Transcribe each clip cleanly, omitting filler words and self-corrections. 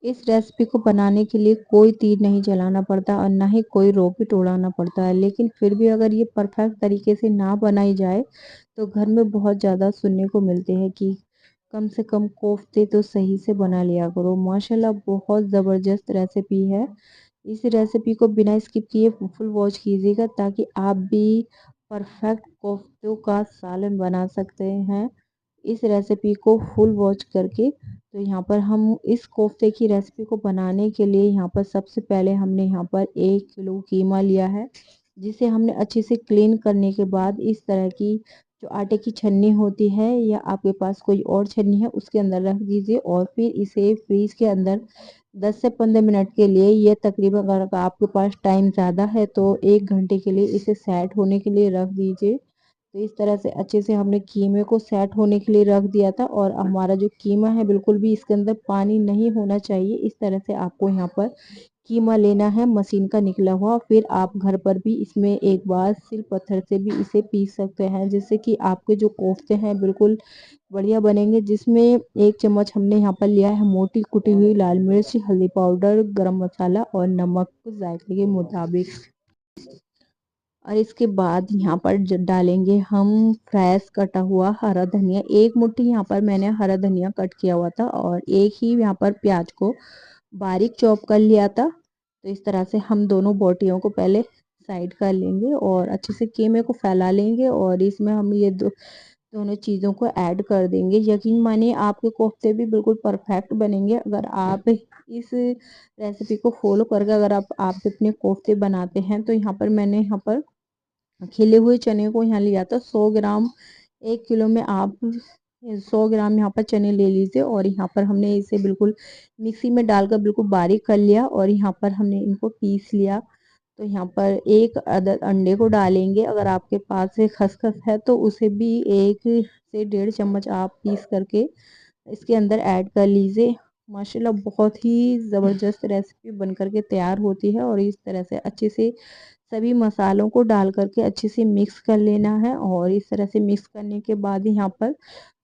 इस रेसिपी को बनाने के लिए कोई तीर नहीं चलाना पड़ता और ना ही कोई रॉकेट उड़ाना पड़ता है, लेकिन फिर भी अगर ये परफेक्ट तरीके से ना बनाई जाए तो घर में बहुत ज़्यादा सुनने को मिलते हैं कि कम से कम कोफ्ते तो सही से बना लिया करो। माशाल्लाह बहुत ज़बरदस्त रेसिपी है। इस रेसिपी को बिना स्किप किए फुल वॉच कीजिएगा ताकि आप भी परफेक्ट कोफ्तों का सालन बना सकते हैं इस रेसिपी को फुल वॉच करके। तो यहाँ पर हम इस कोफ्ते की रेसिपी को बनाने के लिए यहाँ पर सबसे पहले हमने यहाँ पर 1 किलो कीमा लिया है, जिसे हमने अच्छे से क्लीन करने के बाद इस तरह की जो आटे की छन्नी होती है या आपके पास कोई और छन्नी है उसके अंदर रख दीजिए और फिर इसे फ्रीज के अंदर 10 से 15 मिनट के लिए, ये तकरीबन अगर आपके पास टाइम ज़्यादा है तो 1 घंटे के लिए इसे सेट होने के लिए रख दीजिए। तो इस तरह से अच्छे से हमने कीमे को सेट होने के लिए रख दिया था और हमारा जो कीमा है बिल्कुल भी इसके अंदर पानी नहीं होना चाहिए। इस तरह से आपको यहाँ पर कीमा लेना है मशीन का निकला हुआ। फिर आप घर पर भी इसमें एक बार सिल पत्थर से भी इसे पीस सकते हैं, जिससे कि आपके जो कोफ्ते हैं बिल्कुल बढ़िया बनेंगे। जिसमें 1 चम्मच हमने यहाँ पर लिया है मोटी कुटी हुई लाल मिर्च, हल्दी पाउडर, गरम मसाला और नमक जायके के मुताबिक। और इसके बाद यहाँ पर डालेंगे हम फ्रेश कटा हुआ हरा धनिया। 1 मुट्ठी यहाँ पर मैंने हरा धनिया कट किया हुआ था और एक ही यहाँ पर प्याज को बारीक चॉप कर लिया था। तो इस तरह से हम दोनों बोटियों को पहले साइड कर लेंगे और अच्छे से कीमे को फैला लेंगे और इसमें हम ये दोनों चीज़ों को ऐड कर देंगे। यकीन मानिए आपके कोफ्ते भी बिल्कुल परफेक्ट बनेंगे अगर आप इस रेसिपी को फॉलो करके अगर आप अपने कोफ्ते बनाते हैं। तो यहाँ पर मैंने यहाँ पर खिले हुए चने को यहाँ लिया था 100 ग्राम। 1 किलो में आप 100 ग्राम यहाँ पर चने ले लीजिए और यहाँ पर हमने इसे बिल्कुल मिक्सी में डालकर बिल्कुल बारीक कर लिया और यहाँ पर हमने इनको पीस लिया। तो यहाँ पर एक अदद अंडे को डालेंगे। अगर आपके पास एक खसखस है तो उसे भी 1 से 1.5 चम्मच आप पीस करके इसके अंदर ऐड कर लीजिए। माशाल्लाह बहुत ही ज़बरदस्त रेसिपी बन कर के तैयार होती है और इस तरह से अच्छे से सभी मसालों को डाल करके अच्छे से मिक्स कर लेना है और इस तरह से मिक्स करने के बाद यहाँ पर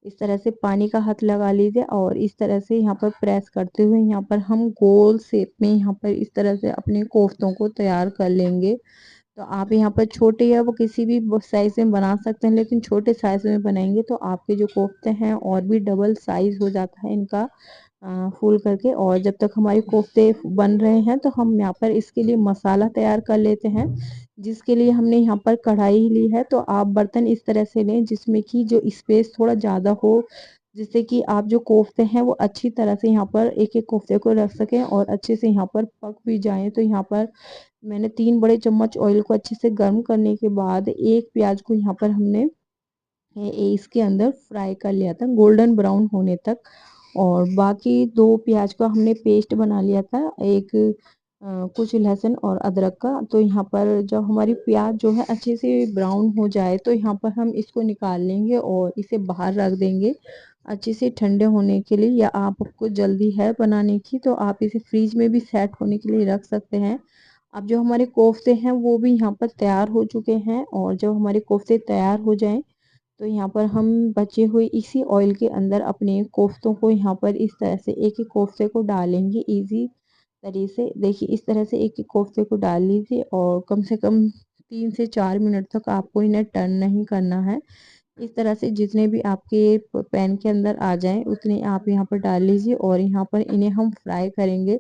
इस तरह से पानी का हाथ लगा लीजिए और इस तरह से यहाँ पर प्रेस करते हुए यहाँ पर हम गोल शेप में यहाँ पर इस तरह से अपने कोफ्तों को तैयार कर लेंगे। तो आप यहाँ पर छोटे या वो किसी भी साइज़ में बना सकते हैं, लेकिन छोटे साइज़ में बनाएंगे तो आपके जो कोफ्ते हैं और भी डबल साइज़ हो जाता है इनका फूल करके। और जब तक हमारे कोफ्ते बन रहे हैं तो हम यहाँ पर इसके लिए मसाला तैयार कर लेते हैं, जिसके लिए हमने यहाँ पर कढ़ाई ली है। तो आप बर्तन इस तरह से लें जिसमें कि जो स्पेस थोड़ा ज़्यादा हो, जिससे कि आप जो कोफ्ते हैं वो अच्छी तरह से यहाँ पर एक एक कोफ्ते को रख सकें और अच्छे से यहाँ पर पक भी जाएं। तो यहाँ पर मैंने 3 बड़े चम्मच ऑयल को अच्छे से गर्म करने के बाद एक प्याज को यहाँ पर हमने इसके अंदर फ्राई कर लिया था गोल्डन ब्राउन होने तक और बाकी 2 प्याज का हमने पेस्ट बना लिया था। एक कुछ लहसुन और अदरक का। तो यहाँ पर जब हमारी प्याज जो है अच्छे से ब्राउन हो जाए तो यहाँ पर हम इसको निकाल लेंगे और इसे बाहर रख देंगे अच्छे से ठंडे होने के लिए। या आपको जल्दी है बनाने की तो आप इसे फ्रीज में भी सेट होने के लिए रख सकते हैं। अब जो हमारे कोफ्ते हैं वो भी यहाँ पर तैयार हो चुके हैं और जब हमारे कोफ्ते तैयार हो जाएं तो यहाँ पर हम बचे हुए इसी ऑयल के अंदर अपने कोफ्तों को यहाँ पर इस तरह से एक एक कोफ्ते को डालेंगे इजी तरीके से। देखिए इस तरह से एक एक कोफ्ते को डाल लीजिए और कम से कम 3 से 4 मिनट तक आपको इन्हें टर्न नहीं करना है। इस तरह से जितने भी आपके पैन के अंदर आ जाएं उतने आप यहाँ पर डाल लीजिए और यहाँ पर इन्हें हम फ्राई करेंगे।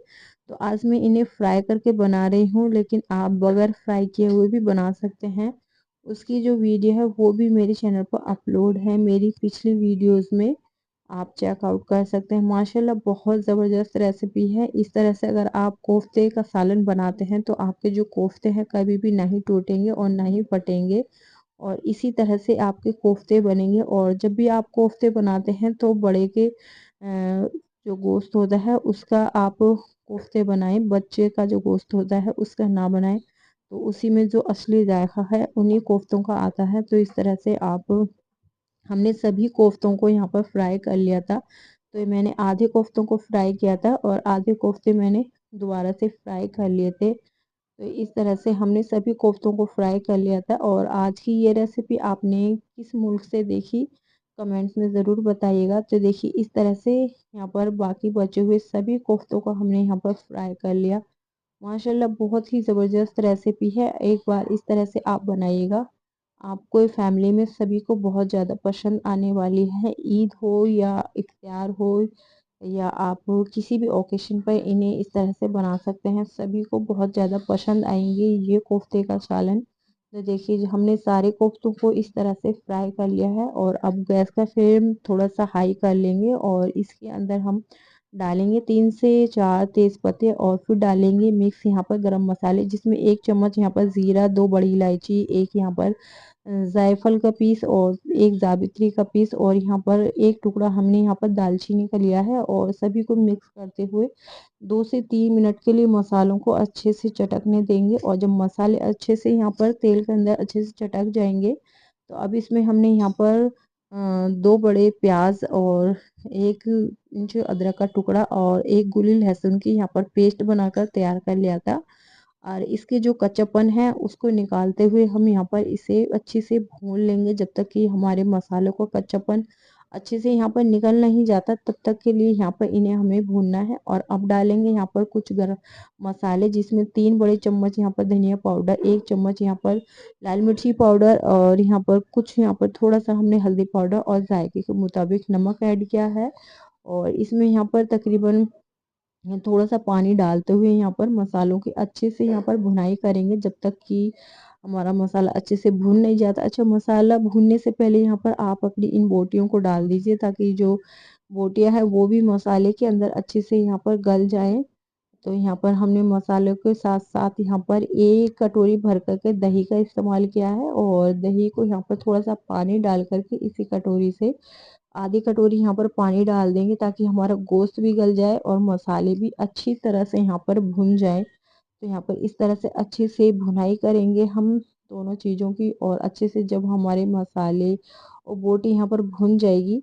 तो आज मैं इन्हें फ्राई करके बना रही हूँ, लेकिन आप बगैर फ्राई किए हुए भी बना सकते हैं। उसकी जो वीडियो है वो भी मेरे चैनल पर अपलोड है, मेरी पिछली वीडियोस में आप चेकआउट कर सकते हैं। माशाल्लाह बहुत ज़बरदस्त रेसिपी है। इस तरह से अगर आप कोफ्ते का सालन बनाते हैं तो आपके जो कोफ्ते हैं कभी भी नहीं टूटेंगे और ना ही फटेंगे और इसी तरह से आपके कोफ्ते बनेंगे। और जब भी आप कोफ्ते बनाते हैं तो बड़े के जो गोश्त होता है उसका आप कोफ्ते बनाएं, बच्चे का जो गोश्त होता है उसका ना बनाएं। तो उसी में जो असली जायका है उन्हीं कोफ्तों का आता है। तो इस तरह से आप हमने सभी कोफ्तों को यहाँ पर फ्राई कर लिया था। तो मैंने आधे कोफ्तों को फ्राई किया था और आधे कोफ्ते मैंने दोबारा से फ्राई कर लिए थे। तो इस तरह से हमने सभी कोफ्तों को फ्राई कर लिया था। और आज की ये रेसिपी आपने किस मुल्क से देखी कमेंट्स में ज़रूर बताइएगा। तो देखिए इस तरह से यहाँ पर बाकी बचे हुए सभी कोफ्तों को हमने यहाँ पर फ्राई कर लिया। माशाल्लाह बहुत ही ज़बरदस्त रेसिपी है, एक बार इस तरह से आप बनाइएगा। आपको फैमिली में सभी को बहुत ज़्यादा पसंद आने वाली है। ईद हो या इफ्तार हो या आप किसी भी ओकेशन पर इन्हें इस तरह से बना सकते हैं, सभी को बहुत ज़्यादा पसंद आएंगे ये कोफ्ते का सालन। तो देखिए हमने सारे कोफ्तों को इस तरह से फ्राई कर लिया है और अब गैस का फ्लेम थोड़ा सा हाई कर लेंगे और इसके अंदर हम डालेंगे 3 से 4 तेज पत्ते और फिर डालेंगे मिक्स यहाँ पर गरम मसाले, जिसमें 1 चम्मच यहाँ पर ज़ीरा, 2 बड़ी इलायची, 1 यहाँ पर जायफल का पीस और 1 जावित्री का पीस और यहाँ पर 1 टुकड़ा हमने यहाँ पर दालचीनी का लिया है और सभी को मिक्स करते हुए 2 से 3 मिनट के लिए मसालों को अच्छे से चटकने देंगे। और जब मसाले अच्छे से यहाँ पर तेल के अंदर अच्छे से चटक जाएंगे तो अब इसमें हमने यहाँ पर 2 बड़े प्याज और 1 इंच अदरक का टुकड़ा और 1 गुली लहसुन की यहाँ पर पेस्ट बनाकर तैयार कर लिया था। और इसके जो कच्चापन है उसको निकालते हुए हम यहाँ पर इसे अच्छे से भून लेंगे जब तक कि हमारे मसालों का कच्चापन अच्छे से यहाँ पर निकल नहीं जाता, तब तक के लिए यहाँ पर इन्हें हमें भूनना है। और अब डालेंगे यहाँ पर कुछ गरम मसाले, जिसमें 3 बड़े चम्मच यहाँ पर धनिया पाउडर, 1 चम्मच यहाँ पर लाल मिर्ची पाउडर और यहाँ पर कुछ यहाँ पर थोड़ा सा हमने हल्दी पाउडर और जायके के मुताबिक नमक ऐड किया है। और इसमें यहाँ पर तकरीबन थोड़ा सा पानी डालते हुए यहाँ पर मसालों की अच्छे से यहाँ पर भुनाई करेंगे जब तक कि हमारा मसाला अच्छे से भून नहीं जाता। अच्छा, मसाला भूनने से पहले यहाँ पर आप अपनी इन बोटियों को डाल दीजिए ताकि जो बोटियां है वो भी मसाले के अंदर अच्छे से यहाँ पर गल जाए। तो यहाँ पर हमने मसालों के साथ साथ यहाँ पर 1 कटोरी भर करके दही का इस्तेमाल किया है और दही को यहाँ पर थोड़ा सा पानी डाल करके इसी कटोरी से आधी कटोरी यहाँ पर पानी डाल देंगे ताकि हमारा गोश्त भी गल जाए और मसाले भी अच्छी तरह से यहाँ पर भुन जाए। तो यहाँ पर इस तरह से अच्छे से भुनाई करेंगे हम दोनों चीज़ों की और अच्छे से जब हमारे मसाले और बोटी यहाँ पर भुन जाएगी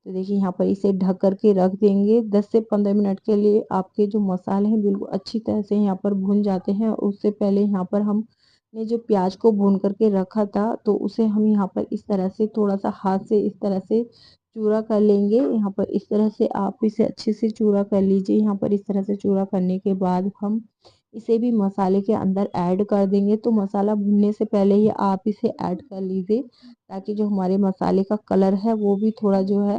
तो देखिए यहाँ पर इसे ढक करके रख देंगे 10 से 15 मिनट के लिए। आपके जो मसाले हैं बिल्कुल अच्छी तरह से यहाँ पर भुन जाते हैं। उससे पहले यहाँ पर हमने जो प्याज को भून करके रखा था तो उसे हम यहाँ पर इस तरह से थोड़ा सा हाथ से इस तरह से चूरा कर लेंगे। यहाँ पर इस तरह से आप इसे अच्छे से चूरा कर लीजिए। यहाँ पर इस तरह से चूरा करने के बाद हम इसे भी मसाले के अंदर ऐड कर देंगे। तो मसाला भुनने से पहले ही आप इसे ऐड कर लीजिए ताकि जो हमारे मसाले का कलर है वो भी थोड़ा जो है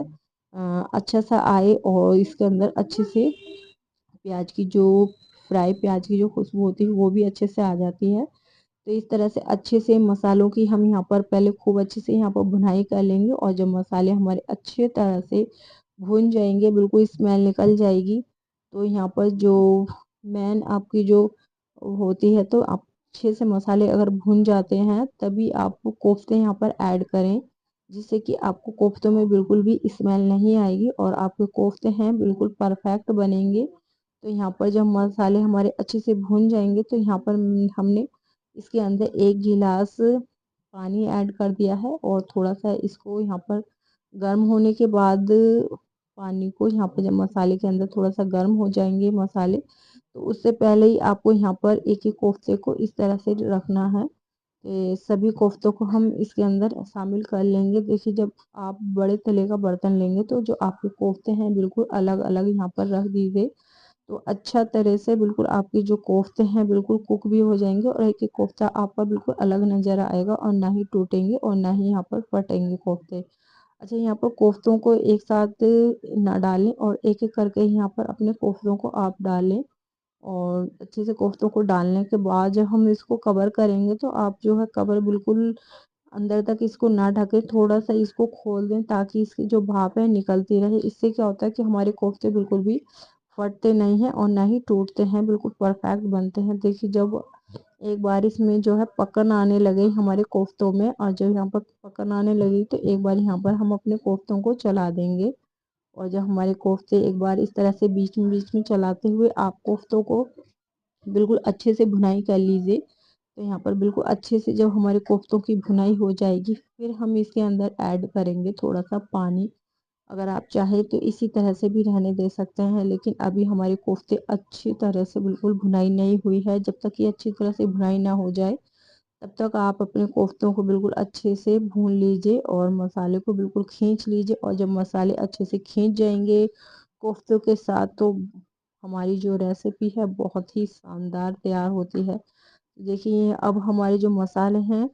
अच्छा सा आए और इसके अंदर अच्छे से प्याज की जो फ्राई प्याज की जो खुशबू होती है वो भी अच्छे से आ जाती है। तो इस तरह से अच्छे से मसालों की हम यहाँ पर पहले खूब अच्छे से यहाँ पर भुनाई कर लेंगे और जब मसाले हमारे अच्छे तरह से भुन जाएंगे, बिल्कुल स्मेल निकल जाएगी, तो यहाँ पर जो मेन आपकी जो होती है तो आप अच्छे से मसाले अगर भुन जाते हैं तभी आप कोफ्ते यहाँ पर ऐड करें, जिससे कि आपको कोफ्तों में बिल्कुल भी स्मेल नहीं आएगी और आपके कोफ्ते हैं बिल्कुल परफेक्ट बनेंगे। तो यहाँ पर जब मसाले हमारे अच्छे से भुन जाएंगे तो यहाँ पर हमने इसके अंदर 1 गिलास पानी ऐड कर दिया है और थोड़ा सा इसको यहाँ पर गर्म होने के बाद पानी को यहाँ पर जब मसाले के अंदर थोड़ा सा गर्म हो जाएंगे मसाले तो उससे पहले ही आपको यहाँ पर एक एक कोफ्ते को इस तरह से रखना है। सभी कोफ्तों को हम इसके अंदर शामिल कर लेंगे। देखिए जब आप बड़े तले का बर्तन लेंगे तो जो आपके कोफ्ते हैं बिल्कुल अलग अलग यहाँ पर रख दीजिए। तो अच्छा तरह से बिल्कुल आपके जो कोफ्ते हैं बिल्कुल कुक भी हो जाएंगे और एक एक कोफ्ता आपका बिल्कुल अलग नज़र आएगा और ना ही टूटेंगे और ना ही यहाँ पर फटेंगे कोफ्ते। अच्छा, यहाँ पर कोफ्तों को एक साथ ना डालें और एक एक करके यहाँ पर अपने कोफ्तों को आप डालें और अच्छे से कोफ्तों को डालने के बाद जब हम इसको कवर करेंगे तो आप जो है कवर बिल्कुल अंदर तक इसको ना ढके, थोड़ा सा इसको खोल दें ताकि इसकी जो भाप है निकलती रहे। इससे क्या होता है कि हमारे कोफ्ते बिल्कुल भी फटते नहीं हैं और ना ही टूटते हैं, बिल्कुल परफेक्ट बनते हैं। देखिए जब एक बार इसमें जो है पकन आने लगे हमारे कोफ्तों में और जब यहाँ पर पकन आने लगी तो एक बार यहाँ पर हम अपने कोफ्तों को चला देंगे और जब हमारे कोफ्ते एक बार इस तरह से बीच में चलाते हुए आप कोफ्तों को बिल्कुल अच्छे से भुनाई कर लीजिए। तो यहाँ पर बिल्कुल अच्छे से जब हमारे कोफ्तों की भुनाई हो जाएगी फिर हम इसके अंदर ऐड करेंगे थोड़ा सा पानी। अगर आप चाहें तो इसी तरह से भी रहने दे सकते हैं, लेकिन अभी हमारे कोफ्ते अच्छी तरह से बिल्कुल भुनाई नहीं हुई है। जब तक ये अच्छी तरह से भुनाई ना हो जाए तब तक आप अपने कोफ्तों को बिल्कुल अच्छे से भून लीजिए और मसाले को बिल्कुल खींच लीजिए। और जब मसाले अच्छे से खींच जाएंगे कोफ्तों के साथ, तो हमारी जो रेसिपी है बहुत ही शानदार तैयार होती है। देखिए अब हमारे जो मसाले हैं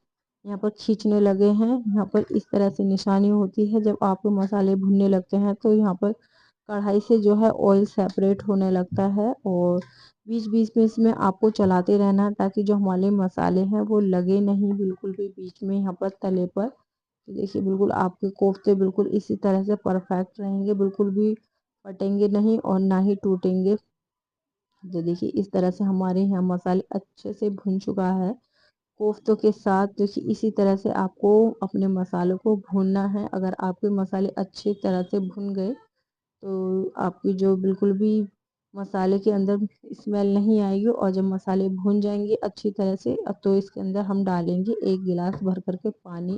यहाँ पर खींचने लगे हैं। यहाँ पर इस तरह से निशानी होती है। जब आपके मसाले भुनने लगते हैं तो यहाँ पर कढ़ाई से जो है ऑयल सेपरेट होने लगता है। और बीच बीच में इसमें आपको चलाते रहना है ताकि जो हमारे मसाले हैं वो लगे नहीं बिल्कुल भी बीच में यहाँ पर तले पर। तो देखिए बिल्कुल आपके कोफ्ते बिल्कुल इसी तरह से परफेक्ट रहेंगे, बिल्कुल भी फटेंगे नहीं और ना ही टूटेंगे। तो देखिए इस तरह से हमारे यहाँ मसाले अच्छे से भुन चुका है कोफ्तों के साथ। देखिए इसी तरह से आपको अपने मसालों को भूनना है। अगर आपके मसाले अच्छी तरह से भुन गए तो आपकी जो बिल्कुल भी मसाले के अंदर स्मेल नहीं आएगी। और जब मसाले भुन जाएंगे अच्छी तरह से तो इसके अंदर हम डालेंगे 1 गिलास भर कर के पानी।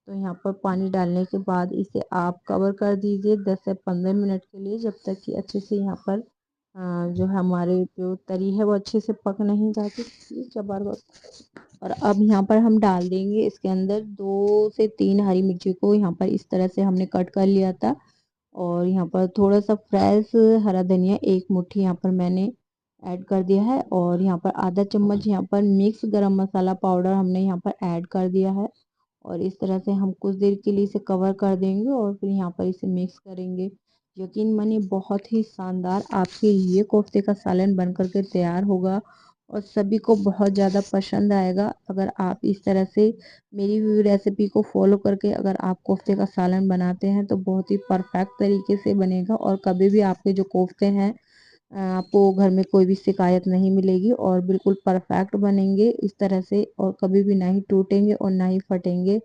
तो यहाँ पर पानी डालने के बाद इसे आप कवर कर दीजिए 10 से 15 मिनट के लिए, जब तक कि अच्छे से यहाँ पर जो है हमारे जो तरी है वो अच्छे से पक नहीं जाती। और अब यहाँ पर हम डाल देंगे इसके अंदर 2 से 3 हरी मिर्ची को यहाँ पर इस तरह से हमने कट कर लिया था। और यहाँ पर थोड़ा सा फ्रेश हरा धनिया 1 मुट्ठी यहाँ पर मैंने ऐड कर दिया है। और यहाँ पर आधा चम्मच यहाँ पर मिक्स गरम मसाला पाउडर हमने यहाँ पर ऐड कर दिया है। और इस तरह से हम कुछ देर के लिए इसे कवर कर देंगे और फिर यहाँ पर इसे मिक्स करेंगे। यकीन मानिए बहुत ही शानदार आपके ये कोफ्ते का सालन बन कर के तैयार होगा और सभी को बहुत ज़्यादा पसंद आएगा। अगर आप इस तरह से मेरी भी रेसिपी को फॉलो करके अगर आप कोफ्ते का सालन बनाते हैं तो बहुत ही परफेक्ट तरीके से बनेगा। और कभी भी आपके जो कोफ्ते हैं आपको घर में कोई भी शिकायत नहीं मिलेगी और बिल्कुल परफेक्ट बनेंगे इस तरह से। और कभी भी ना ही टूटेंगे और ना ही फटेंगे।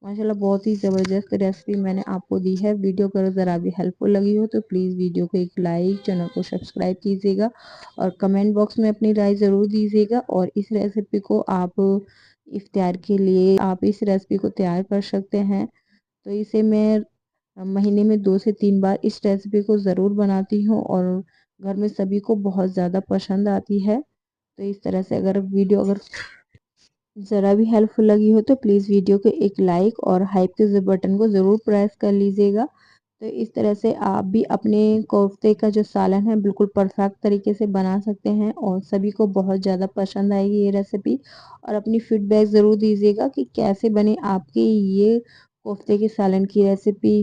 माशाल्लाह बहुत ही ज़बरदस्त रेसिपी मैंने आपको दी है। वीडियो अगर ज़रा भी हेल्पफुल लगी हो तो प्लीज़ वीडियो को एक लाइक, चैनल को सब्सक्राइब कीजिएगा और कमेंट बॉक्स में अपनी राय ज़रूर दीजिएगा। और इस रेसिपी को आप इफ्तार के लिए आप इस रेसिपी को तैयार कर सकते हैं। तो इसे मैं महीने में 2 से 3 बार इस रेसिपी को ज़रूर बनाती हूँ और घर में सभी को बहुत ज़्यादा पसंद आती है। तो इस तरह से अगर वीडियो अगर ज़रा भी हेल्पफुल लगी हो तो प्लीज़ वीडियो को एक लाइक और हाइप के बटन को ज़रूर प्रेस कर लीजिएगा। तो इस तरह से आप भी अपने कोफ्ते का जो सालन है बिल्कुल परफेक्ट तरीके से बना सकते हैं और सभी को बहुत ज़्यादा पसंद आएगी ये रेसिपी। और अपनी फीडबैक ज़रूर दीजिएगा कि कैसे बने आपके ये कोफ्ते के सालन की रेसिपी।